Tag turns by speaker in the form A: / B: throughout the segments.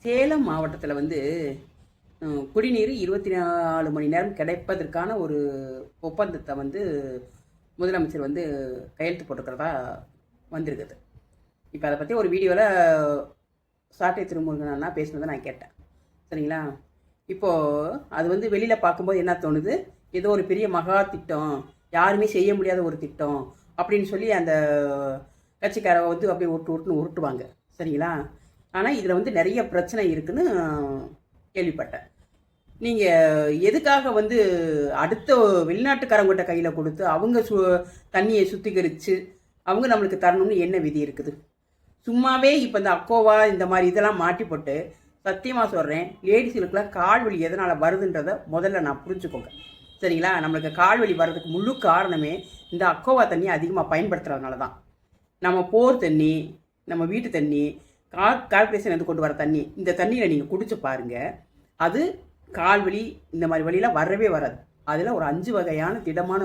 A: சேலம் மாவட்டத்தில் குடிநீர் 24 மணி நேரம் கிடைப்பதற்கான ஒரு ஒப்பந்தத்தை முதலமைச்சர் கையெழுத்து போட்டுக்கிறதா வந்திருக்குது. இப்போ அதை பற்றி ஒரு வீடியோவில் சாட்டை திருமுருகன் அண்ணா பேசினதை நான் கேட்டேன். சரிங்களா? இப்போது அது வெளியில் பார்க்கும்போது என்ன தோணுது, ஏதோ ஒரு பெரிய மகா திட்டம், யாருமே செய்ய முடியாத ஒரு திட்டம் அப்படின்னு சொல்லி அந்த கட்சிக்காரவை அப்படியே உருட்டுவாங்க. சரிங்களா? ஆனால் இதில் நிறைய பிரச்சனை இருக்குன்னு கேள்விப்பட்டேன். நீங்கள் எதுக்காக அடுத்த வெளிநாட்டுக்காரங்கிட்ட கையில் கொடுத்து அவங்க தண்ணியை சுத்திகரித்து அவங்க நம்மளுக்கு தரணும்னு என்ன விதி இருக்குது? சும்மாவே இப்போ இந்த அக்கோவா இந்த மாதிரி இதெல்லாம் மாட்டி போட்டு, சத்தியமாக சொல்கிறேன், லேடிஸுகளுக்குலாம் கால் வலி எதனால் வருதுன்றதை முதல்ல நான் புரிஞ்சுக்கோங்க. சரிங்களா? நம்மளுக்கு கால் வலி வர்றதுக்கு முழு காரணமே இந்த அக்கோவா தண்ணியை அதிகமாக பயன்படுத்துறதுனால தான். நம்ம போர் தண்ணி, நம்ம வீட்டு தண்ணி, கார்பரேஷன் கொண்டு வர தண்ணி, இந்த தண்ணியில் நீங்கள் குடிச்சு பாருங்கள், அது கால்வலி இந்த மாதிரி வழியெலாம் வரவே வராது. அதில் ஒரு 5 வகையான திடமான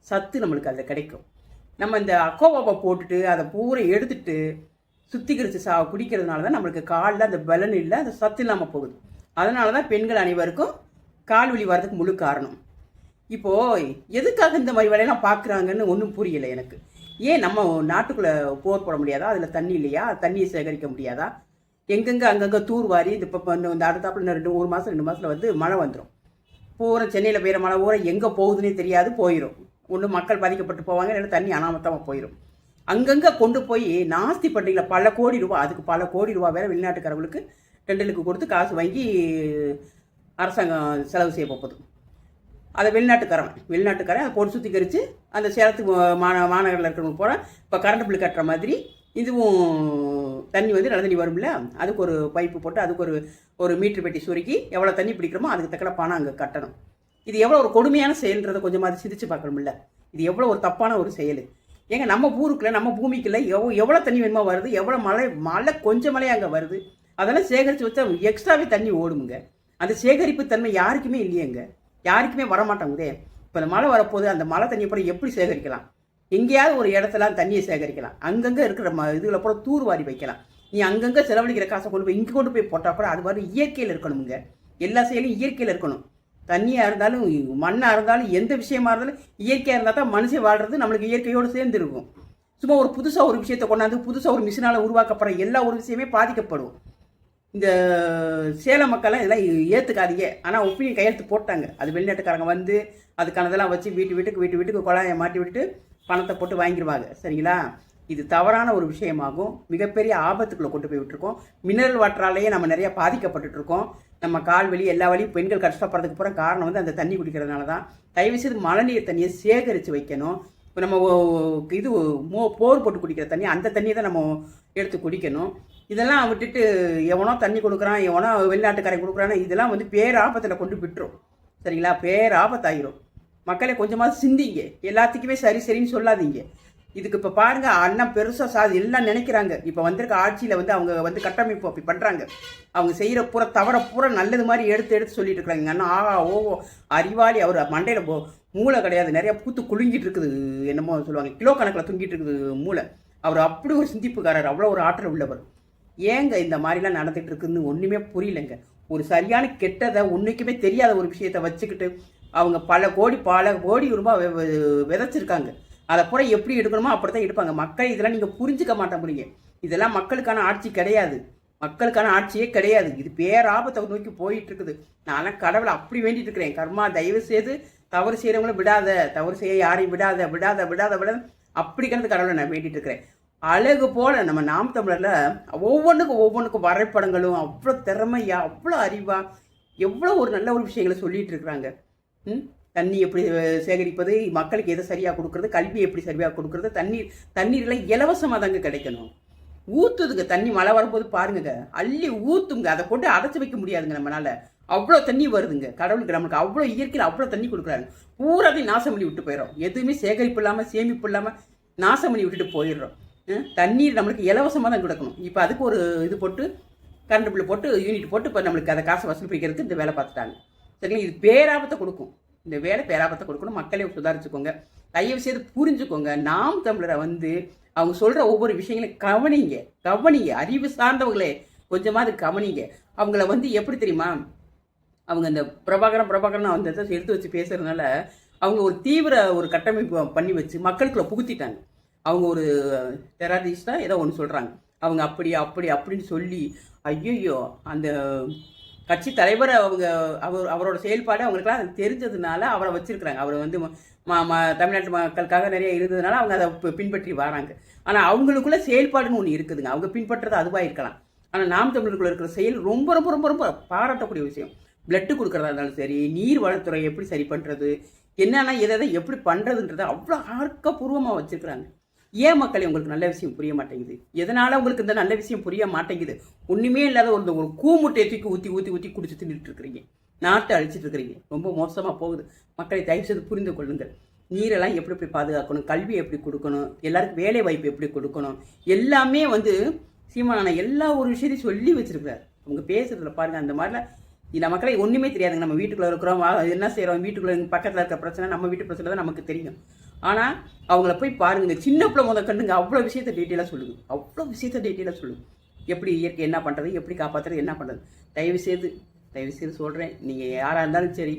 A: சத்து நம்மளுக்கு அதில் கிடைக்கும். நம்ம இந்த அக்கோவாவை போட்டுட்டு அதை பூரா எடுத்துட்டு சுத்திகரித்து குடிக்கிறதுனால தான் நம்மளுக்கு காலில் அந்த பலன் இல்லை, அந்த சத்து இல்லாமல் போகுது. அதனால தான் பெண்கள் அனைவருக்கும் கால்வலி வர்றதுக்கு முழு காரணம். இப்போது எதுக்காக இந்த மாதிரி வேலையெல்லாம் பார்க்குறாங்கன்னு ஒன்றும் புரியலை எனக்கு. ஏன் நம்ம நாட்டுக்குள்ளே போர் போட முடியாதா? அதில் தண்ணி இல்லையா? தண்ணியை சேகரிக்க முடியாதா? எங்கெங்கே அங்கங்கே தூர்வாரி இப்போ இந்த அடுத்தாப்புல ஒரு மாதம் 2 மாதத்தில் மழை வந்துடும். பூரா சென்னையில் பெய்கிற மழை பூரா எங்கே போகுதுன்னே தெரியாது, போயிடும். ஒன்று மக்கள் பாதிக்கப்பட்டு போவாங்க, இல்லை தண்ணி அனாமத்தமாக போயிடும். அங்கங்கே கொண்டு போய் நாஸ்தி பண்டிகையில் பல கோடி ரூபா, அதுக்கு பல கோடி ரூபா வேறு வெளிநாட்டுக்காரங்களுக்கு டெண்டலுக்கு கொடுத்து காசு வாங்கி அரசாங்கம் செலவு செய்ய போகுது. அதை வெளிநாட்டுக்காரன் அதை போட்டு சுத்திகரித்து அந்த சேலத்துக்கு மாநகரில் இருக்கிறவங்க போகிற இப்போ கரண்ட் பில் கட்டுற மாதிரி இதுவும் தண்ணி நல்ல தண்ணி வரும்ல, அதுக்கு ஒரு பைப்பு போட்டு அதுக்கு ஒரு மீட்ரு பெட்டி சுருக்கி எவ்வளோ தண்ணி பிடிக்கிறோமோ அதுக்கு தக்கன பணம் அங்கே கட்டணும். இது எவ்வளோ ஒரு கொடுமையான செயல்ன்றதை கொஞ்சம் அது சிந்திச்சு பார்க்கணும்ல. இது எவ்வளோ ஒரு தப்பான ஒரு செயல். ஏங்க நம்ம ஊருக்குள்ள நம்ம பூமிக்குள்ள எவ்வளோ தண்ணி வேணுமா வருது, எவ்வளோ மழை கொஞ்சம் மழை அங்கே வருது, அதெல்லாம் சேகரித்து வச்சா எக்ஸ்ட்ராவே தண்ணி ஓடுமுங்க. அந்த சேகரிப்பு தன்மை யாருக்குமே இல்லையேங்க, யாருக்குமே வரமாட்டாங்குதே. இப்போ அந்த மழை வரப்போது அந்த மழை தண்ணியை அப்புறம் எப்படி சேகரிக்கலாம்? எங்கேயாவது ஒரு இடத்துல தண்ணியை சேகரிக்கலாம், அங்கங்கே இருக்கிற இதில் அப்புறம் தூர்வாரி வைக்கலாம். நீ அங்கங்கே செலவழிக்கிற காசை கொண்டு போய் இங்கே கொண்டு போய் போட்டால் கூட அது மாதிரி இயற்கையில் இருக்கணுங்க. எல்லா செயலும் இயற்கையில் இருக்கணும். தண்ணியாக இருந்தாலும் மண்ணாக இருந்தாலும் எந்த விஷயமா இருந்தாலும் இயற்கையாக இருந்தால் தான் மனுஷன் வாழ்கிறது நம்மளுக்கு இயற்கையோடு சேர்ந்து இருக்கும். சும்மா ஒரு புதுசாக ஒரு விஷயத்தை கொண்டாந்து புதுசாக ஒரு மிஷினால் உருவாக்கப்படுற எல்லா ஒரு விஷயமே பாதிக்கப்படும். இந்த சேலம் மக்கள்லாம் இதெல்லாம் ஏற்றுக்காதீங்க. ஆனால் ஒப்பீனியன் கையெழுத்து போட்டாங்க. அது வெளிநாட்டுக்காரங்க அதுக்கானதெல்லாம் வச்சு வீட்டுக்கு குழாயை மாட்டி விட்டுட்டு பணத்தை போட்டு வாங்கிடுவாங்க. சரிங்களா? இது தவறான ஒரு விஷயமாகும். மிகப்பெரிய ஆபத்துக்குள்ளே கொண்டு போய் விட்டுருக்கோம். மினரல் வாட்டராலேயே நம்ம நிறையா பாதிக்கப்பட்டுருக்கோம். நம்ம கால் வலி எல்லா வழியும் பெண்கள் கஷ்டப்படுறதுக்கு போகிற காரணம் அந்த தண்ணி குடிக்கிறதுனால தான். தயவுசெய்து மழைநீர் தண்ணியை சேகரித்து வைக்கணும். இப்போ நம்ம போர் போட்டு குடிக்கிற தண்ணி, அந்த தண்ணியை தான் நம்ம எடுத்து குடிக்கணும். இதெல்லாம் விட்டுட்டு எவனோ தண்ணி கொடுக்குறான், எவனோ வெளிநாட்டுக்காரன் கொடுக்குறான்னு இதெல்லாம் பேராபத்தில் கொண்டு விட்டுரும். சரிங்களா? பேராபத்தாயிரும். மக்களை கொஞ்சமாவது சிந்திங்க. எல்லாத்துக்குமே சரின்னு சொல்லாதீங்க. இதுக்கு இப்போ பாருங்கள், அண்ணன் பெருசாக எல்லாம் நினைக்கிறாங்க. இப்போ வந்திருக்க ஆட்சியில் அவங்க கட்டமைப்பு அப்படி பண்ணுறாங்க. அவங்க செய்கிற தவற பூரா நல்லது மாதிரி எடுத்து சொல்லிட்டு இருக்கிறாங்க. அண்ணா ஆஹா ஓஹோ அறிவாளி, அவர் மண்டையில் மூளை கிடையாது, நிறையா பூத்து குலுங்கிட்டு இருக்குது, என்னமோ சொல்லுவாங்க, கிலோ கணக்கில் தூங்கிட்டு இருக்குது மூளை. அவர் அப்படி ஒரு சிந்திப்புக்காரர், அவ்வளோ ஒரு ஆற்றல் உள்ளவர். ஏங்க இந்த மாதிரிலாம் நடந்துகிட்டு இருக்குதுன்னு ஒன்றுமே புரியலைங்க. ஒரு சரியான கெட்டதை ஒன்றுக்குமே தெரியாத ஒரு விஷயத்தை வச்சுக்கிட்டு அவங்க பல கோடி ரூபாய் விதைச்சிருக்காங்க. அதை பூரா எப்படி எடுக்கணுமோ அப்படி தான் எடுப்பாங்க. மக்கள் இதெல்லாம் நீங்கள் புரிஞ்சுக்க மாட்டேங்கிறீங்க. இதெல்லாம் மக்களுக்கான ஆட்சி கிடையாது, மக்களுக்கான ஆட்சியே கிடையாது. இது பேராபத்தை நோக்கி போயிட்டு இருக்குது. நான்லாம் கடவுளை அப்படி வேண்டிட்டு இருக்கிறேன், கர்மா தயவு செய்து தவறு செய்கிறவங்கள விடாத, தவறு செய்ய யாரையும் விடாத அப்படி கிடந்து கடவுளை நான் வேண்டிட்டு இருக்கிறேன். அழகு போல் நம்ம நாம் தமிழரில் ஒவ்வொன்றுக்கும் வரைபடங்களும் அவ்வளோ திறமையா, அவ்வளோ அறிவா, எவ்வளோ ஒரு நல்ல ஒரு விஷயங்களை சொல்லிட்டு இருக்கிறாங்க. தண்ணி எப்படி சேகரிப்பது, மக்களுக்கு எதை சரியாக கொடுக்குறது, கல்வி எப்படி சரியாக கொடுக்குறது, தண்ணீர்லாம் இலவசமாக தாங்க கிடைக்கணும். ஊற்றுதுங்க தண்ணி, மழை வரும்போது பாருங்க அள்ளி ஊற்றுங்க. அதை போட்டு அடைச்சி வைக்க முடியாதுங்க நம்மளால். அவ்வளோ தண்ணி வருதுங்க. கடவுளுக்கு நம்மளுக்கு அவ்வளோ இயற்கையில் அவ்வளோ தண்ணி கொடுக்குறாங்க. பூராத்தையும் நாசம் பண்ணி விட்டு போயிடும். எதுவுமே சேகரிப்பு இல்லாமல் சேமிப்பு இல்லாமல் நாசம் பண்ணி விட்டுட்டு போயிடுறோம். தண்ணீர் நம்மளுக்கு இலவசமாக தான் கொடுக்கணும். இப்போ அதுக்கு ஒரு இது போட்டு கரண்ட் பில் போட்டு யூனிட் போட்டு இப்போ நம்மளுக்கு அதை காசை வசூல் பண்ணிக்கிறதுக்கு இந்த வேலை பார்த்துட்டாங்க. சரிங்களா? இது பேராபத்தை கொடுக்கும். இந்த வேலை பேராபத்தை கொடுக்கணும். மக்களே சுதாரிச்சுக்கோங்க. தயவு செய்து புரிஞ்சுக்கோங்க. நாம் தமிழரை அவங்க சொல்கிற ஒவ்வொரு விஷயங்களையும் கவனிங்க. அறிவு சார்ந்தவங்களே கொஞ்சமாவது கவனிங்க. அவங்கள வந்து எப்படி தெரியுமா? அவங்க இந்த பிரபாகரன் அந்த இதை எடுத்து வச்சு பேசுறதுனால, அவங்க ஒரு தீவிர ஒரு கட்டமைப்பு பண்ணி வச்சு மக்களுக்குள்ள புகுத்திட்டாங்க. அவங்க ஒரு டெரரிஸ்டா ஏதோ ஒண்ணு சொல்றாங்க. அவங்க அப்படின்னு சொல்லி, ஐய்யய்யோ! அந்த கட்சி தலைவர் அவரோட செயல்பாடு அவங்களுக்கெல்லாம் அது தெரிஞ்சதுனால அவர வச்சிருக்கிறாங்க. அவர் வந்து தமிழ்நாட்டு மக்களுக்காக நிறைய இருந்ததுனால அவங்க அத பின்பற்றி வராங்க. ஆனா அவங்களுக்குள்ள செயல்பாடுன்னு ஒண்ணு இருக்குதுங்க. அவங்க பின்பற்றது அதுவா இருக்கலாம். ஆனா நாம் தமிழருக்குள்ள இருக்கிற செயல் ரொம்ப ரொம்ப ரொம்ப ரொம்ப பாராட்டக்கூடிய விஷயம். பிளட் குடுக்கறதா இருந்தாலும் சரி, நீர் வளத்துறை எப்படி சரி பண்றது, என்னன்னா எதை எப்படி பண்றதுன்றத அவ்வளோ ஆக்கப்பூர்வமா வச்சிருக்கிறாங்க. ஏன் மக்களே உங்களுக்கு நல்ல விஷயம் புரிய மாட்டேங்குது? எதனால உங்களுக்கு இந்த நல்ல விஷயம் புரிய மாட்டேங்குது? ஒண்ணுமே இல்லாத ஒரு கூமுட்டையை தூக்கி ஊத்தி குடிச்சு தின்னுட்டு இருக்கிறீங்க. நாட்டை அழிச்சிட்டு இருக்கிறீங்க. ரொம்ப மோசமா போகுது. மக்களை தயவு செய்து புரிந்து கொள்ளுங்கள். நீரெல்லாம் எப்படி பாதுகாக்கணும், கல்வி எப்படி கொடுக்கணும், எல்லாருக்கும் வேலை வாய்ப்பு எப்படி கொடுக்கணும், எல்லாமே வந்து சீமானான எல்லா ஒரு விஷயத்தையும் சொல்லி வச்சிருக்கிறார். அவங்க பேசுறதுல பாருங்க. அந்த மாதிரிலாம் இந்த மக்களை ஒன்றுமே தெரியாதுங்க. நம்ம வீட்டுக்குள்ளே இருக்கிறோம், என்ன செய்கிறோம், வீட்டுக்குள்ளே பக்கத்தில் இருக்க பிரச்சனை நம்ம வீட்டு பிரச்சனை தான் நமக்கு தெரியும். ஆனால் அவங்கள போய் பாருங்க. சின்ன பிள்ளை கண்டுங்க அவ்வளோ விஷயத்தை டீட்டெயிலாக சொல்லுது. அவ்வளோ விஷயத்தை டீட்டெயிலாக சொல்லுது. எப்படி இயற்கை என்ன பண்ணுறது, எப்படி காப்பாற்றுறது, என்ன பண்ணுறது. தயவு செய்து சொல்கிறேன். நீங்கள் யாராக இருந்தாலும் சரி,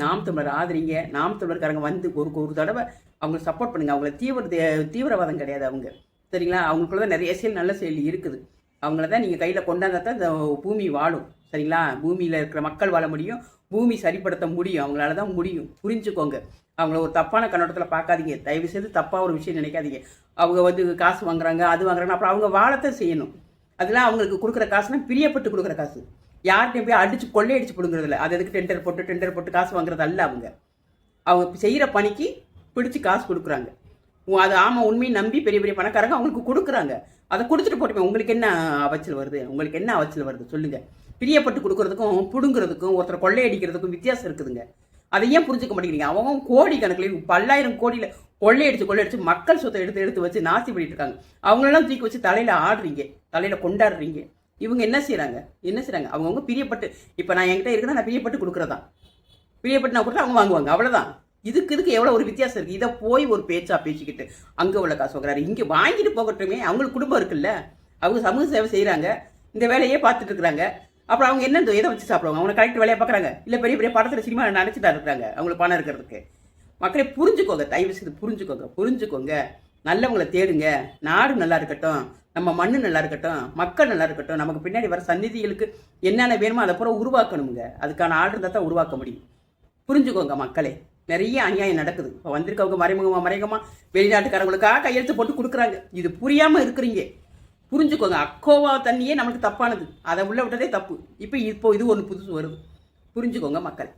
A: நாம் தமிழர் ஆதரிங்க. நாம் தமிழர்காரங்க வந்து ஒரு தடவை அவங்க சப்போர்ட் பண்ணுங்கள். அவங்கள தீவிரவாதம் கிடையாது அவங்க, சரிங்களா? அவங்களுக்குள்ள தான் நிறைய செயல் நல்ல செயல் இருக்குது. அவங்கள தான் நீங்கள் கையில் கொண்டாந்தா தான் இந்த பூமி வாழும், சரிங்களா? பூமியில் இருக்கிற மக்கள் வாழ முடியும், பூமி சரிப்படுத்த முடியும். அவங்களால தான் முடியும். புரிஞ்சுக்கோங்க. அவங்கள ஒரு தப்பான கண்ணோட்டத்தில் பார்க்காதீங்க. தயவு செய்து தப்பாக ஒரு விஷயம் நினைக்காதீங்க. அவங்க வந்து காசு வாங்குறாங்க, அது வாங்குறாங்க, அப்புறம் அவங்க வாழத்தான் செய்யணும். அதெல்லாம் அவங்களுக்கு கொடுக்குற காசுனா பிரியப்பட்டு கொடுக்குற காசு. யார்கிட்டையும் போய் அடிச்சு கொள்ளையடிச்சு கொடுக்குறது இல்லை. அது எதுக்கு டெண்டர் போட்டு காசு வாங்குறது அல்ல. அவங்க செய்கிற பணிக்கு பிடிச்சி காசு கொடுக்குறாங்க. அது ஆமாம், உண்மையை நம்பி பெரிய பெரிய பணக்காரங்க அவங்களுக்கு கொடுக்குறாங்க. அதை கொடுத்துட்டு போட்டுமே உங்களுக்கு என்ன அவச்சல் வருது சொல்லுங்கள். பிரியப்பட்டு கொடுக்குறதுக்கும் பிடுங்குறதுக்கும் ஒருத்தர் கொள்ளையடிக்கிறதுக்கும் வித்தியாசம் இருக்குதுங்க. அதை ஏன் புரிஞ்சுக்க மாட்டேங்கிறீங்க? அவங்க கோடி கணக்கில் பல்லாயிரம் கோடியில் கொள்ளையடிச்சு மக்கள் சொத்தை எடுத்து வச்சு நாசி பண்ணிட்டு இருக்காங்க. அவங்களெல்லாம் தூக்கி வச்சு தலையில் கொண்டாடுறீங்க. இவங்க என்ன செய்கிறாங்க? அவங்கவுங்க பிரியப்பட்டு, இப்போ நான் என்கிட்ட இருக்குன்னா நான் பிரியப்பட்டு கொடுக்குறதான். பிரியப்பட்டு நான் கொடுத்தா அவங்க வாங்குவாங்க, அவ்வளோதான். இதுக்கு எவ்வளோ ஒரு வித்தியாசம் இருக்குது. இதை போய் ஒரு பேச்சிக்கிட்டு அங்கே உள்ள காசு வாங்குறாரு, இங்கே வாங்கிட்டு போகட்டுமே. அவங்களுக்கு குடும்பம் இருக்குல்ல, அவங்க சமூக சேவை செய்கிறாங்க, இந்த வேலையே பார்த்துட்டு இருக்கிறாங்க. அப்புறம் அவங்க என்ன எதை வச்சு சாப்பிடுவாங்க? அவங்க கரெக்ட் வேலையை பார்க்குறாங்க, இல்லை பெரிய பெரிய படத்தில் சினிமா நினச்சிட்டா இருக்கிறாங்க அவங்களுக்கு பணம் இருக்கிறதுக்கு. மக்களை புரிஞ்சுக்கோங்க, தயவு செய்து புரிஞ்சுக்கோங்க. நல்லவங்களை தேடுங்க. நாடு நல்லா இருக்கட்டும், நம்ம மண்ணு நல்லா இருக்கட்டும், மக்கள் நல்லா இருக்கட்டும். நமக்கு பின்னாடி வர சந்நிதிகளுக்கு என்னென்ன வேணுமோ அதை பூரா உருவாக்கணுங்க. அதுக்கான ஆர்டர் இருந்தால் தான் உருவாக்க முடியும். புரிஞ்சுக்கோங்க மக்களே. நிறைய அநியாயம் நடக்குது. இப்போ வந்திருக்கவங்க மறைமுகமாக வெளிநாட்டுக்காரங்களுக்காக கையெழுத்து போட்டு கொடுக்குறாங்க. இது புரியாமல் இருக்கிறீங்க. புரிஞ்சுக்கோங்க. அக்கோவா தண்ணியே நமக்கு தப்பானது, அதை உள்ள விட்டதே தப்பு. இப்போ இது ஒன்று புதுசு வருது. புரிஞ்சுக்கோங்க மக்கள்.